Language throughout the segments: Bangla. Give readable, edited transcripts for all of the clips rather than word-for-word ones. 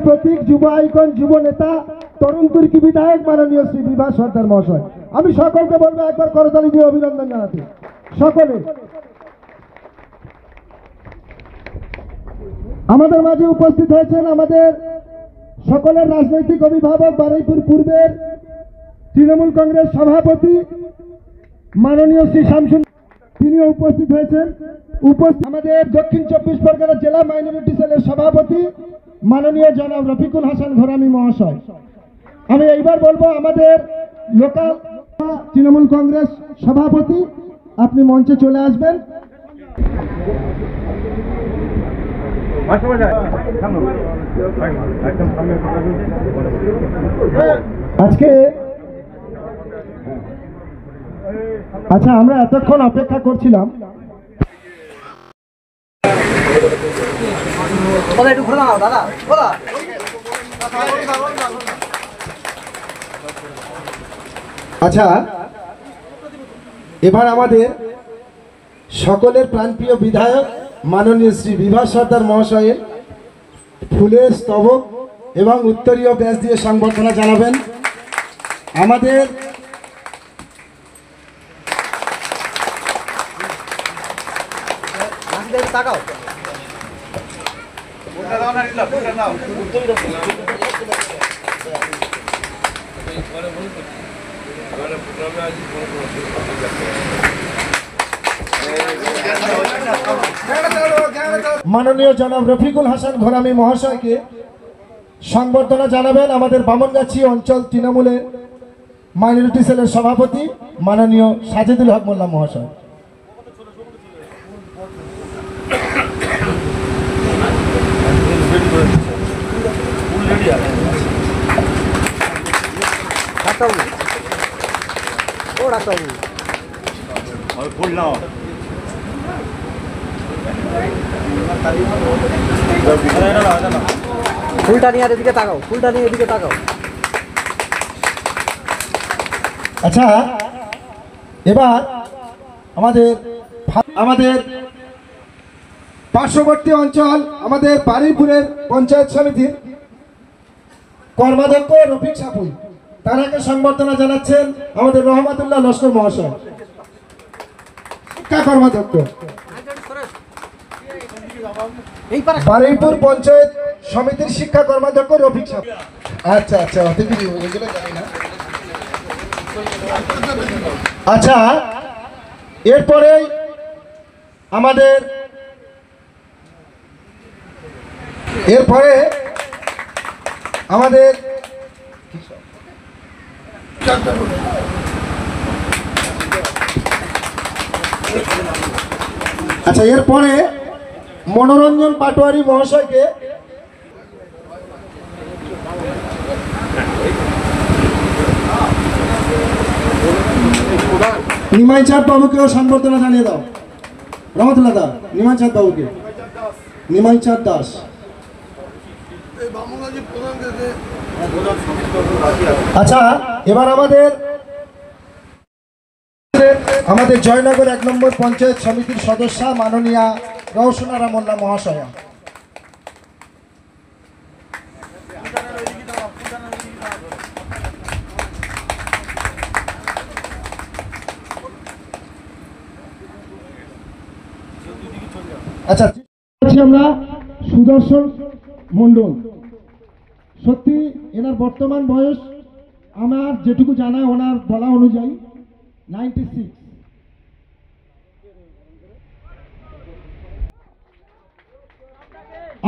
প্রতীক, যুব আইকন, যুব নেতা, তরুণ তুর্কি বিধায়ক মাননীয় শ্রী বিভাস সর্দার মহাশয়। আমি সকলকে বলবো একবার করতালি দিয়ে অভিনন্দন জানাতে। সকলে আমাদের মাঝে উপস্থিত হয়েছেন আমাদের সকলের রাজনৈতিক অভিভাবক, বারুইপুর পূর্বের তৃণমূল কংগ্রেস সভাপতি মাননীয় শ্রী শামসুল, তিনিও উপস্থিত হয়েছেন। আমাদের দক্ষিণ 24 পরগনা জেলা মাইনরিটি সেলের সভাপতি মাননীয় জনাব রফিকুল হাসান ঘরামি মহাশয়। আমি এইবার বলবো আমাদের লোকাল তৃণমূল কংগ্রেস সভাপতি, আপনি মঞ্চে চলে আসবেন। আজকে আচ্ছা, আমরা এতক্ষণ অপেক্ষা করছিলাম। আচ্ছা, এবার আমাদের সকলের প্রাণপ্রিয় বিধায়ক মাননীয় শ্রী বিভাস সর্দার মহাশয়ের ফুলের স্তবক এবং উত্তরীয় ব্যাজ দিয়ে সংবর্ধনা জানাবেন। আমাদের মাননীয় জনাব রফিকুল হাসান ঘরামি মহাশয়কে সংবর্ধনা জানাবেন আমাদের বামনগাছি অঞ্চল তৃণমূলের মাইনরিটি সেলের সভাপতি মাননীয় সাজেদুল হক মোল্লা মহাশয়। ফুলটা নিয়ে এদিকে তাকাও, ফুলটা নিয়ে এদিকে তাকাও। আচ্ছা, এবার আমাদের পার্শ্ববর্তী অঞ্চল আমাদের বারুইপুরের পঞ্চায়েত সমিতির কর্মাধ্যক্ষ রফিক সাপুই, তারাকে সংবর্ধনা জানাচ্ছেন আমাদের রহমাতুল্লাহ লস্কর মহাশয়, শিক্ষা কর্মাধ্যক্ষ বারুইপুর পঞ্চায়েত সমিতির শিক্ষা কর্মাধ্যক্ষ রফিক সাপুই। আচ্ছা আচ্ছা, জানি না। আচ্ছা, এরপরে আমাদের আচ্ছা, এরপরে মনোরঞ্জন পাটোয়ারি মহাশয়কে নিমাই চাঁদ বাবুকেও সংবর্ধনা জানিয়ে দাও। রহমতুল্লাহ দা, নিমাই চাঁদ বাবুকে, নিমাই চাঁদ দাস। আচ্ছা, এবার আমাদের জয়নগর 1 নম্বর পঞ্চায়েত সমিতির সদস্যা মাননীয়া রওশনারা মোল্লা মহাশয়া। আচ্ছা, আমরা সুদর্শন মন্ডল, সত্যি এনার বর্তমান বয়স আমার যেটুকু জানা ওনার বলা অনুযায়ী 96।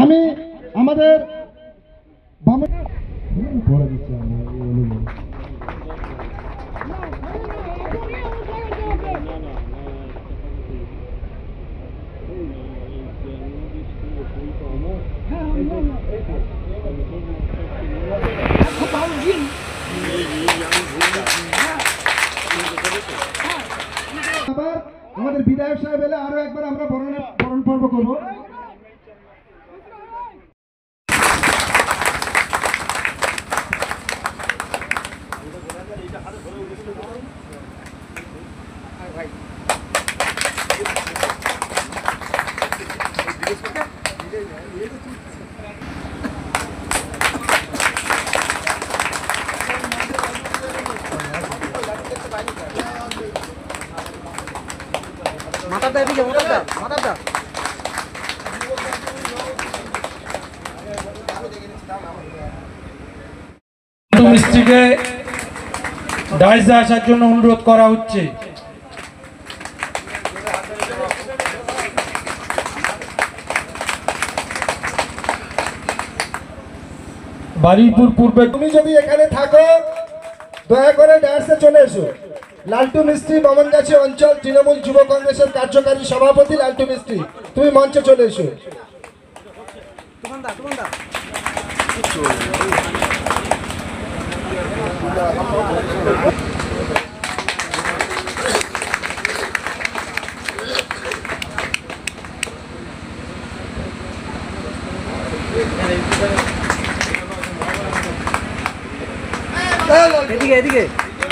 আমি আমাদের আমাদের বিধায়ক সাহেব এলে আরো একবার আমরা বরণ পর্ব করবো। মিস্ত্রিকে ডাইসে আসার জন্য অনুরোধ করা হচ্ছে। বারুইপুর পূর্বে তুমি যদি এখানে থাকো দয়া করে ডায়াসে চলে এসো। লালটু মিস্ত্রি বামনগাছি অঞ্চল তৃণমূল যুব কংগ্রেসের কার্যকারী সভাপতি লালটু মিস্ত্রি, তুমি মঞ্চে চলে এসো।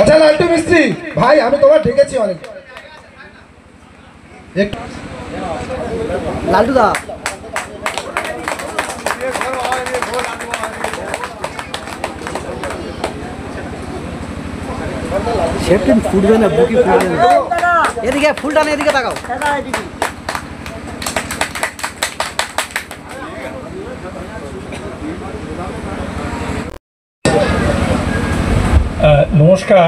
আচ্ছা লালটু মিস্ত্রি ভাই, আমি তোমার ডেকেছি অনেক। লালটু দা সেফটি ফুটবে না, বুকি ফুটবে না। এদিকে ফুলটা না, এদিকে তাকাও। নমস্কার,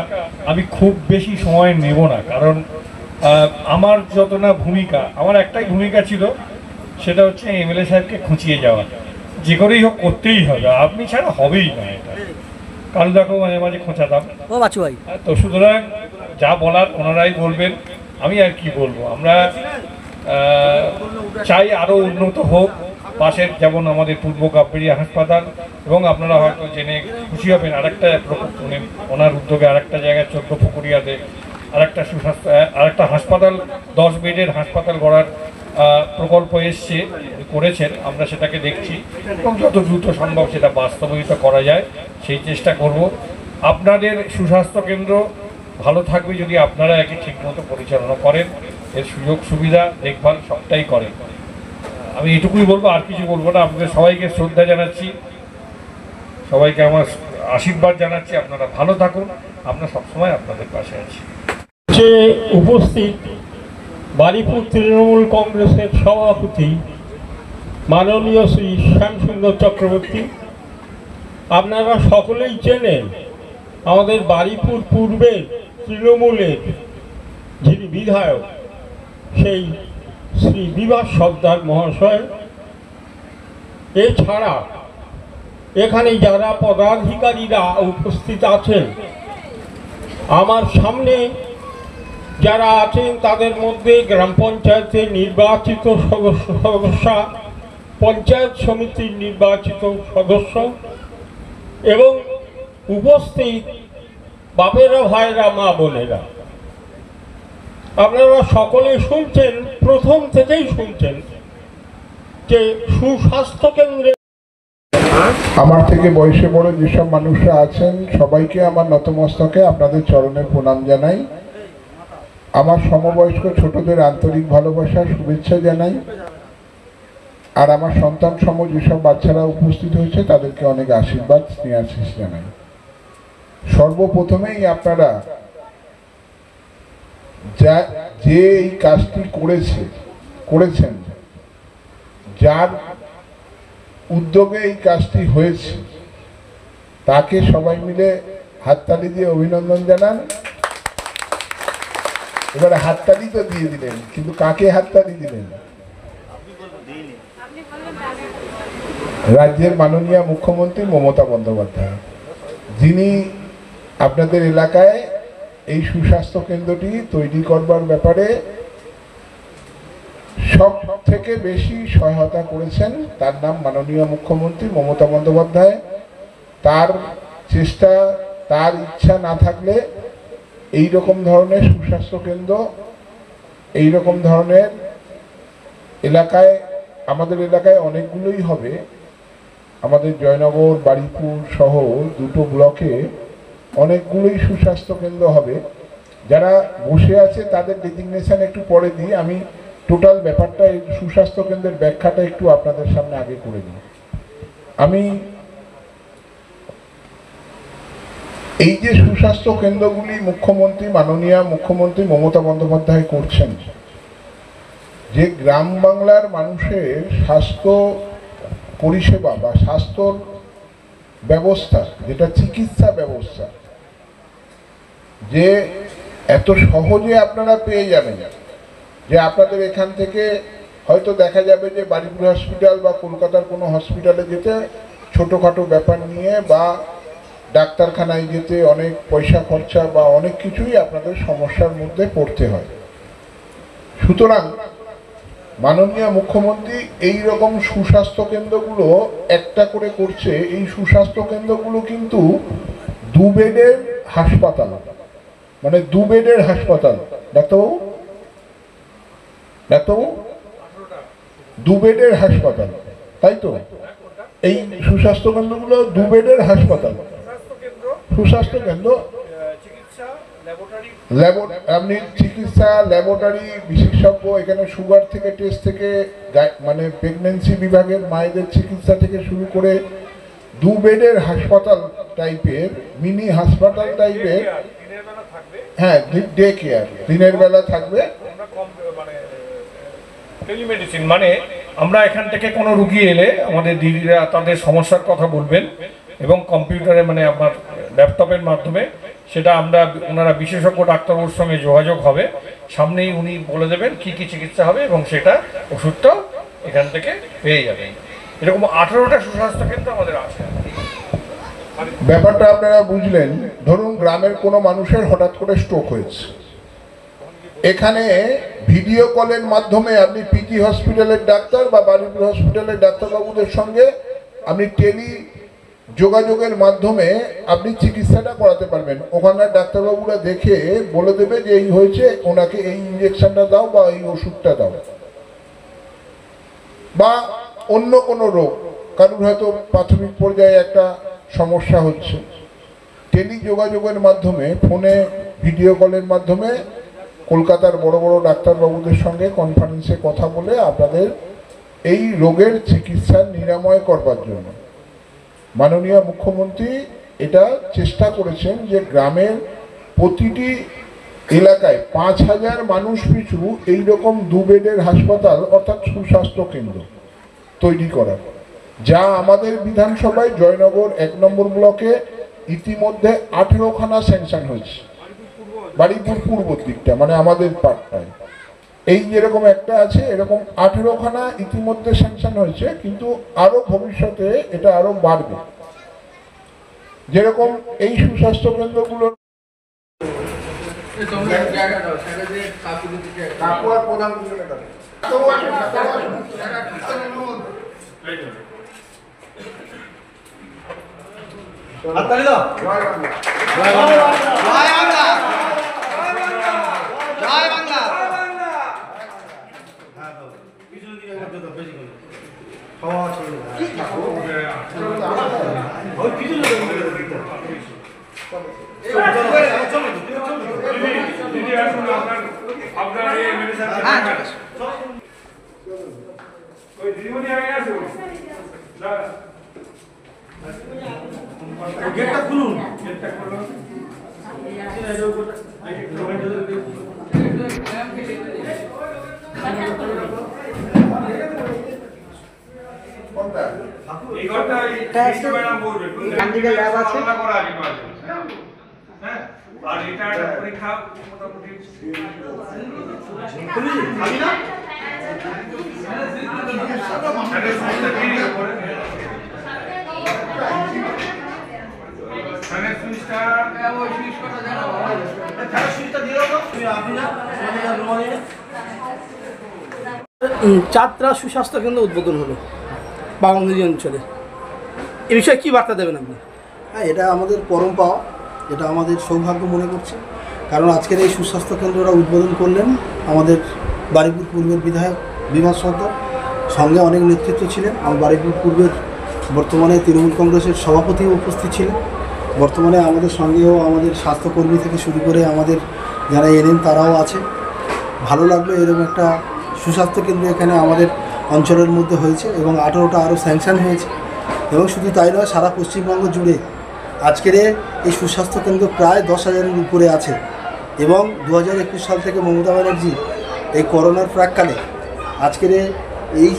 আমি খুব বেশি সময় নেব না, কারণ আমার যত না ভূমিকা, আমার একটাই ভূমিকা ছিল, সেটা হচ্ছে এমএলএ সাহেবকে খুঁচিয়ে যাওয়া। যে করেই হোক করতেই হবে, আপনি ছাড়া হবেই না এটা। কাল দেখো মাঝে মাঝে খোঁচাতাম, ও বাচ্চু ভাই, তো সুতরাং যা বলার ওনারাই বলবেন, আমি আর কি বলবো। আমরা চাই আরও উন্নত হোক। পাশের যেমন আমাদের পূর্ব কাপড়িয়া হাসপাতাল, এবং আপনারা হয়তো জেনে খুশি হবেন আরেকটা ওনার উদ্যোগে আরেকটা জায়গায় 14 পুকুরিয়াতে আরেকটা হাসপাতাল, 10 বেডের হাসপাতাল গড়ার প্রকল্প করেছেন। আমরা সেটাকে দেখছি এবং যত দ্রুত সম্ভব সেটা বাস্তবায়িত করা যায় সেই চেষ্টা করব। আপনাদের সুস্বাস্থ্য কেন্দ্র ভালো থাকবে যদি আপনারা একে ঠিকমতো পরিচালনা করেন, এর সুযোগ সুবিধা দেখভাল সবটাই করেন। আমি এটুকুই বলবো, আর কিছু বলবো না। আপনাদের সবাইকে শ্রদ্ধা জানাচ্ছি, সবাইকে আমার আশীর্বাদ জানাচ্ছি। আপনারা ভালো থাকুন, আমরা সবসময় আপনাদের পাশে আছি। উপস্থিত বারুইপুর তৃণমূল কংগ্রেসের সভাপতি মাননীয় শ্রী শ্যামসুন্দর চক্রবর্তী, আপনারা সকলেই চেনেন আমাদের বারুইপুর পূর্বের তৃণমূলের যিনি বিধায়ক, সেই শ্রী বিভাস সর্দার মহাশয়। এছাড়া এখানে যারা পদাধিকারীরা উপস্থিত আছেন, আমার সামনে যারা আছেন তাদের মধ্যে গ্রাম পঞ্চায়েতের নির্বাচিত সদস্য, পঞ্চায়েত সমিতির নির্বাচিত সদস্য এবং উপস্থিত বাপেরা, ভাইরা, মা বোনেরা, আপনারা সকলে শুনছেন, প্রথম থেকেই শুনছেন যে সুস্বাস্থ্য কেন্দ্রে আমার থেকে বয়সে বড় যেসব মানুষরা আছেন সবাইকে আমার নতমস্তকে আপনাদের চরণে প্রণাম জানাই। আমার সমবয়স্ক ছোটদের আন্তরিক ভালোবাসা শুভেচ্ছা জানাই। আর আমার সন্তান সম যেসব বাচ্চারা উপস্থিত হয়েছে তাদেরকে অনেক আশীর্বাদ, স্নেহাশিস জানাই। সর্বপ্রথমেই আপনারা যে এই কাজটি করেছেন, যার উদ্যোগে এই কাজটি হয়েছে, তাকে সবাই মিলে হাততালি দিয়ে অভিনন্দন জানান। এবারে হাততালি তো দিয়ে দিলেন, কিন্তু কাকে হাততালি দিলেন? রাজ্যের মাননীয় মুখ্যমন্ত্রী মমতা বন্দ্যোপাধ্যায়, যিনি আপনাদের এলাকায় এই সুস্বাস্থ্য কেন্দ্রটি তৈরি করবার ব্যাপারে সব থেকে বেশি সহায়তা করেছেন। তার নাম মাননীয় মুখ্যমন্ত্রী মমতা বন্দ্যোপাধ্যায়। তার চেষ্টা, তার ইচ্ছা না থাকলে এই রকম ধরনের সুস্বাস্থ্য কেন্দ্র, এই রকম ধরনের এলাকায়, আমাদের এলাকায় অনেকগুলোই হবে। আমাদের জয়নগর, বারুইপুর সহ দুটো ব্লকে অনেকগুলোই সুস্বাস্থ্য কেন্দ্র হবে। যারা বসে আছে তাদের ডেজিগনেশন একটু পরে দিই, আমি টোটাল ব্যাপারটা, এই সুস্বাস্থ্য কেন্দ্রের ব্যাখ্যাটা একটু আপনাদের সামনে আগে করে দিই। আমি এই যে সুস্বাস্থ্য কেন্দ্রগুলি মাননীয় মুখ্যমন্ত্রী মমতা বন্দ্যোপাধ্যায় করছেন, যে গ্রাম বাংলার মানুষের স্বাস্থ্য পরিষেবা বা স্বাস্থ্যর ব্যবস্থা, যেটা চিকিৎসা ব্যবস্থা, যে এত সহজে আপনারা পেয়ে যাবেন, যে আপনাদের এখান থেকে হয়তো দেখা যাবে যে বারুইপুর হসপিটাল বা কলকাতার কোনো হসপিটালে যেতে ছোটোখাটো ব্যাপার নিয়ে বা ডাক্তারখানায় যেতে অনেক পয়সা খরচা বা অনেক কিছুই আপনাদের সমস্যার মধ্যে পড়তে হয়। সুতরাং মাননীয় মুখ্যমন্ত্রী এই রকম সুস্বাস্থ্য কেন্দ্রগুলো একটা করে করছে। এই সুস্বাস্থ্য কেন্দ্রগুলো কিন্তু 2 বেডের হাসপাতাল, মানে 2 বেডের হাসপাতাল। ডাক্তারবাবু 2 বেডের হাসপাতাল, তাই তো? এই সুস্বাস্থ্য কেন্দ্রগুলো 2 বেডের হাসপাতাল, সুস্বাস্থ্য কেন্দ্র, আপনি চিকিৎসা, ল্যাবরেটরি, বিশেষজ্ঞ, এখানে সুগার থেকে টেস্ট থেকে মানে প্রেগনেন্সি বিভাগের মায়েদের চিকিৎসা থেকে শুরু করে 2 বেডের হাসপাতাল টাইপের, মিনি হাসপাতাল টাইপের। হ্যাঁ, ডে কেয়ার, দিনের বেলা থাকবে। টেলিমেডিসিন মানে আমরা এখান থেকে কোনো রুগী এলে আমাদের দিদিরা তাদের সমস্যার কথা বলবেন এবং কম্পিউটারে মানে আপনার ল্যাপটপের মাধ্যমে সেটা ওনারা বিশেষজ্ঞ ডাক্তারবাবুর সঙ্গে যোগাযোগ হবে, সামনেই উনি বলে দেবেন কি কি চিকিৎসা হবে এবং সেটা ওষুধটাও এখান থেকে পেয়ে যাবেন। এরকম 18টা সুস্বাস্থ্য কেন্দ্র আমাদের আছে। ব্যাপারটা আপনারা বুঝলেন। ধরুন গ্রামের কোনো মানুষের হঠাৎ করে স্ট্রোক হয়েছে, এখানে ভিডিও কলের মাধ্যমে আপনি পিজি হসপিটালের ডাক্তার বা বারুইপুর হসপিটালের ডাক্তারবাবুদের সঙ্গে আপনি যোগাযোগের মাধ্যমে আপনি চিকিৎসাটা করাতে পারবেন। ওখানকার ডাক্তারবাবুরা দেখে বলে দেবে যে এই হয়েছে, ওনাকে এই ইঞ্জেকশনটা দাও বা এই ওষুধটা দাও। বা অন্য কোনো রোগ, কারোর হয়তো প্রাথমিক পর্যায়ে একটা সমস্যা হচ্ছে, যোগাযোগের মাধ্যমে, ফোনে ভিডিও কলের মাধ্যমে কলকাতার বড় বড় ডাক্তারবাবুদের সঙ্গে কনফারেন্সে কথা বলে আপনাদের এই রোগের চিকিৎসা নিরাময় করবার জন্য মাননীয় মুখ্যমন্ত্রী এটা চেষ্টা করেছেন যে গ্রামের প্রতিটি এলাকায় 5000 মানুষ পিছু এইরকম 2 বেডের হাসপাতাল অর্থাৎ সুস্বাস্থ্য কেন্দ্র তৈরি করার, যা আমাদের বিধানসভায় জয়নগর 1 নম্বর ব্লকে ইতিমধ্যে 18খানা স্যাংশন হয়েছে। বারুইপুর পূর্ব দিকটা মানে আমাদের পাটটায় এই যেরকম একটা আছে, এরকম 18খানা ইতিমধ্যে স্যাংশন হয়েছে, কিন্তু আরো ভবিষ্যতে এটা আরো বাড়বে। যেরকম এই সুস্বাস্থ্য কেন্দ্রগুলো গেটটা খুলুন। এই ঘরটা ল্যাব আছে। হ্যাঁ, আর এটা পরীক্ষা মোটামুটি চাত্রা সুস্বাস্থ্য কেন্দ্র উদ্বোধন হলো বাগানগঞ্জ অঞ্চলে, এ বিষয়ে কী বার্তা দেবেন আপনি? হ্যাঁ, এটা আমাদের পরম পাওয়া, এটা আমাদের সৌভাগ্য মনে করছি। কারণ আজকের এই সুস্বাস্থ্য কেন্দ্রটা উদ্বোধন করলেন আমাদের বারুইপুর পূর্বের বিধায়ক বিভাস সর্দার, সঙ্গে অনেক নেতৃত্ব ছিলেন। আমার বারুইপুর পূর্বের বর্তমানে তৃণমূল কংগ্রেসের সভাপতিও উপস্থিত ছিলেন। বর্তমানে আমাদের সঙ্গেও আমাদের স্বাস্থ্যকর্মী থেকে শুরু করে আমাদের যারা এনএম তারাও আছে। ভালো লাগলো এরকম একটা সুস্বাস্থ্য কেন্দ্র এখানে আমাদের অঞ্চলের মধ্যে হয়েছে এবং 18টা আরও স্যাংশন হয়েছে। এবং শুধু তাই নয়, সারা পশ্চিমবঙ্গ জুড়ে আজকের এই সুস্বাস্থ্য কেন্দ্র প্রায় 10,000-এর উপরে আছে। এবং 2021 সাল থেকে মমতা ব্যানার্জি এই করোনার প্রাককালে আজকের এই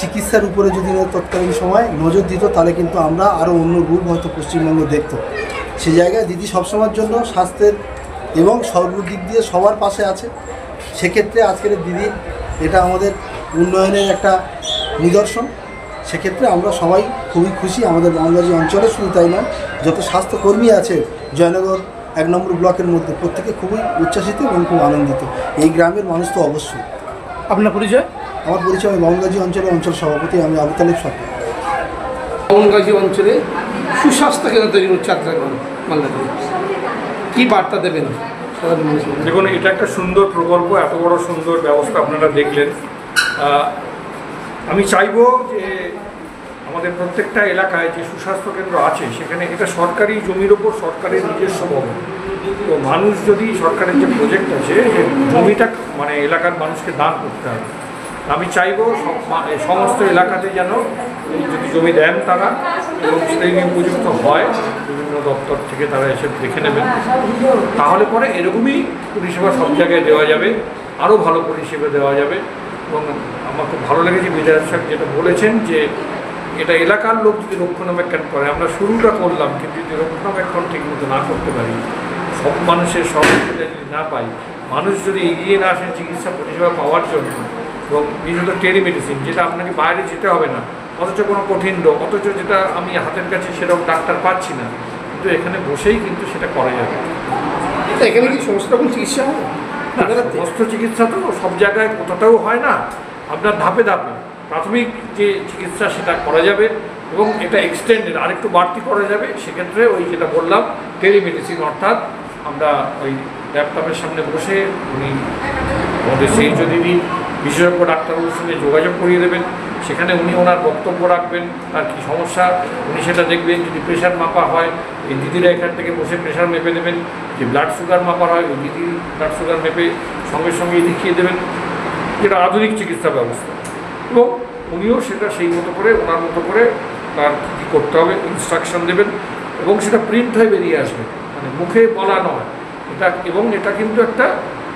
চিকিৎসার উপরে যদি তৎকালীন সময় নজর দিত তাহলে কিন্তু আমরা আরও অন্য রূপ হয়তো পশ্চিমবঙ্গ দেখত। সে জায়গায় দিদি সবসময়ের জন্য স্বাস্থ্যের এবং সর্বদিক দিয়ে সবার পাশে আছে। সেক্ষেত্রে আজকের দিদির এটা আমাদের উন্নয়নের একটা নিদর্শন। সেক্ষেত্রে আমরা সবাই খুবই খুশি, আমাদের বাংলাদেশ অঞ্চলে শুধু তাই নয়, যত স্বাস্থ্যকর্মী আছে জয়নগর 1 নম্বর ব্লকের মধ্যে প্রত্যেকে খুবই উচ্ছ্বাসিত এবং খুব আনন্দিত। এই গ্রামের মানুষ তো অবশ্যই। আপনার পরিচয়? আমার পরিচয়, আমি বামনগাজী অঞ্চলের অঞ্চল সভাপতি, আমি আবু তালেব সরকার। বামনগাজী অঞ্চলে সুস্বাস্থ্য কেন্দ্র তৈরি হচ্ছে যাত্রাগ্রাম মালদা থেকে, কী বার্তা দেবেন? দেখুন, এটা একটা সুন্দর প্রকল্প, এত বড় সুন্দর ব্যবস্থা আপনারা দেখলেন। আমি চাইবো যে আমাদের প্রত্যেকটা এলাকায় যে সুস্বাস্থ্য কেন্দ্র আছে সেখানে এটা সরকারি জমির ওপর সরকারের নিজস্ব ভবন। তো মানুষ যদি সরকারের যে প্রজেক্ট আছে যে জমিটা মানে এলাকার মানুষকে দান করতে হবে, আমি চাইবো সমস্ত এলাকাতে যেন যদি জমি দেন তারা এবং সেই উপযুক্ত হয়, বিভিন্ন দপ্তর থেকে তারা এসে দেখে নেবেন, তাহলে পরে এরকমই পরিষেবা সব জায়গায় দেওয়া যাবে, আরও ভালো পরিষেবা দেওয়া যাবে। এবং আমার খুব ভালো লেগেছে বিধায়ক সাহেব যেটা বলেছেন যে এটা এলাকার লোক যদি রক্ষণাবেক্ষণ করে, আমরা শুরুটা করলাম কিন্তু যদি রক্ষণাবেক্ষণ ঠিক মতো না করতে পারি, সব মানুষের সহযোগিতা যদি না পাই, মানুষ যদি এগিয়ে না আসেন চিকিৎসা পরিষেবা পাওয়ার জন্য, এবং বিশেষত টেলিমেডিসিন যেটা আপনাকে বাইরে যেতে হবে না, অথচ কোনো কঠিন রোগ, অথচ যেটা আমি হাতের কাছে সেরকম ডাক্তার পাচ্ছি না, কিন্তু এখানে বসেই কিন্তু সেটা করা যাবে। এখানে কি সমস্ত রকম চিকিৎসা হয়? সমস্ত চিকিৎসা তো সব জায়গায় কোথাও হয় না, আপনার ধাপে ধাপে প্রাথমিক যে চিকিৎসা সেটা করা যাবে এবং এটা এক্সটেন্ডেড আরেকটু বাড়তি করা যাবে। সেক্ষেত্রে ওই যেটা বললাম টেলিমেডিসিন, অর্থাৎ আমরা ওই ল্যাপটপের সামনে বসে উনি আমাদের সেই যদি বিশেষজ্ঞ ডাক্তারবাবুর সঙ্গে যোগাযোগ করিয়ে দেবেন, সেখানে উনি ওনার বক্তব্য রাখবেন, তার কী সমস্যা উনি সেটা দেখবেন। যদি প্রেশার মাপা হয় এই দিদিরা এখান থেকে বসে প্রেশার মেপে দেবেন, যে ব্লাড সুগার মাপা হয় ওই দিদি ব্লাড সুগার মেপে সঙ্গে সঙ্গেই দেখিয়ে দেবেন, যেটা আধুনিক চিকিৎসা ব্যবস্থা। এবং উনিও সেটা সেই মতো করে ওনার মতো করে তার কী করতে হবে ইনস্ট্রাকশন দেবেন এবং সেটা প্রিন্ট হয়ে বেরিয়ে আসবে, মানে মুখে বলা নয় এটা। এবং এটা কিন্তু একটা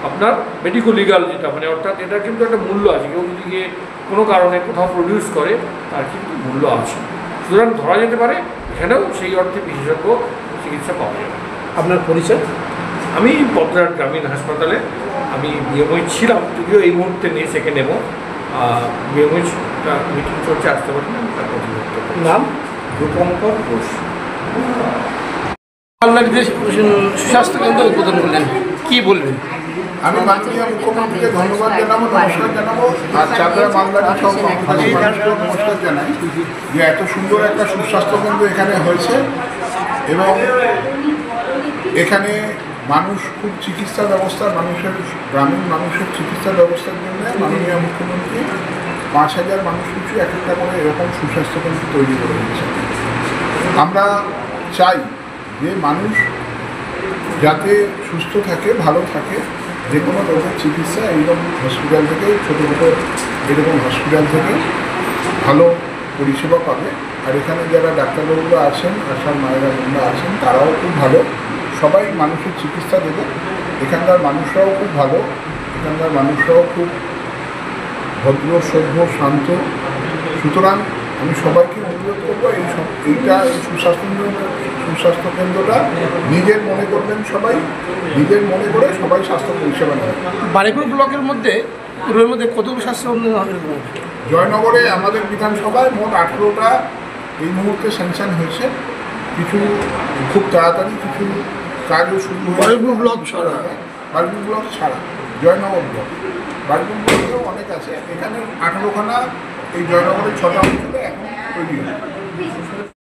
আপনার মেডিকো লিগাল যেটা মানে অর্থাৎ এটা কিন্তু একটা মূল্য আছে। কেউ যদি গিয়ে কোনো কারণে কোথাও প্রডিউস করে তার কিন্তু মূল্য আছে, সুতরাং ধরা যেতে পারে এখানেও সেই অর্থে বিশেষজ্ঞ চিকিৎসা পাওয়া যাবে। আপনার পরিচয়? আমি বদ্রাট গ্রামীণ হাসপাতালে আমি বিএমওই ছিলাম, যদিও এই মুহূর্তে নেই, সেকে নেব। বিএমওইটা মিটিং চলছে, আসতে পারেন। নাম? রূপঙ্কর ঘোষ। মালদাতে সুস্বাস্থ্য কেন্দ্র উদ্বোধন করলেন, কী বলবেন? আমি মাননীয় মুখ্যমন্ত্রীকে ধন্যবাদ জানাবো, নমস্কার জানাবো, আর চাকরা মালদার সব মানুষকে নমস্কার জানাই যে এত সুন্দর একটা সুস্বাস্থ্য কেন্দ্র এখানে হয়েছে এবং এখানে মানুষ খুব চিকিৎসা ব্যবস্থা, গ্রামীণ মানুষের চিকিৎসা ব্যবস্থার জন্য মাননীয় মুখ্যমন্ত্রী 5,000 মানুষ পিছু এক একটা করে এরকম সুস্বাস্থ্য কেন্দ্র তৈরি করে দিয়েছে। আমরা চাই যে মানুষ যাতে সুস্থ থাকে, ভালো থাকে, যে কোনো রোগের চিকিৎসা এইরকম হসপিটাল থেকে, ছোটো ছোটো এরকম হসপিটাল থেকে ভালো পরিষেবা পাবে। আর এখানে যারা ডাক্তারবাবুরা আছেন, আশার মায়েরা বোনরা আছেন, তারাও খুব ভালো, সবাই মানুষের চিকিৎসা দেবে। এখানকার মানুষরাও খুব ভালো, এখানকার মানুষরাও খুব ভদ্র, সভ্য, শান্ত। সুতরাং আমি সবাইকে অনুরোধ করবো এই সুস্বাস্থ্য কেন্দ্রটা নিজের মনে করবেন, সবাই নিজের মনে করে সবাই স্বাস্থ্য পরিষেবা নেবে। বারুইপুর ব্লকের মধ্যে পূর্বের মধ্যে কতগুলো স্বাস্থ্য কেন্দ্র হবে? জয়নগরে আমাদের বিধানসভায় মোট 18টা এই মুহূর্তে স্যাংশন হয়েছে, কিছু খুব তাড়াতাড়ি কিছু কাজও শুরু হয়েছে। বারুইপুর ব্লক ছাড়া? বারুইপুর ব্লক ছাড়া জয়নগর ব্লক, বারুইপুর ব্লকেও অনেক আছে। এখানে 18খানা এই জয়নগরের 6টা অঞ্চলে এখন তৈরি হয়।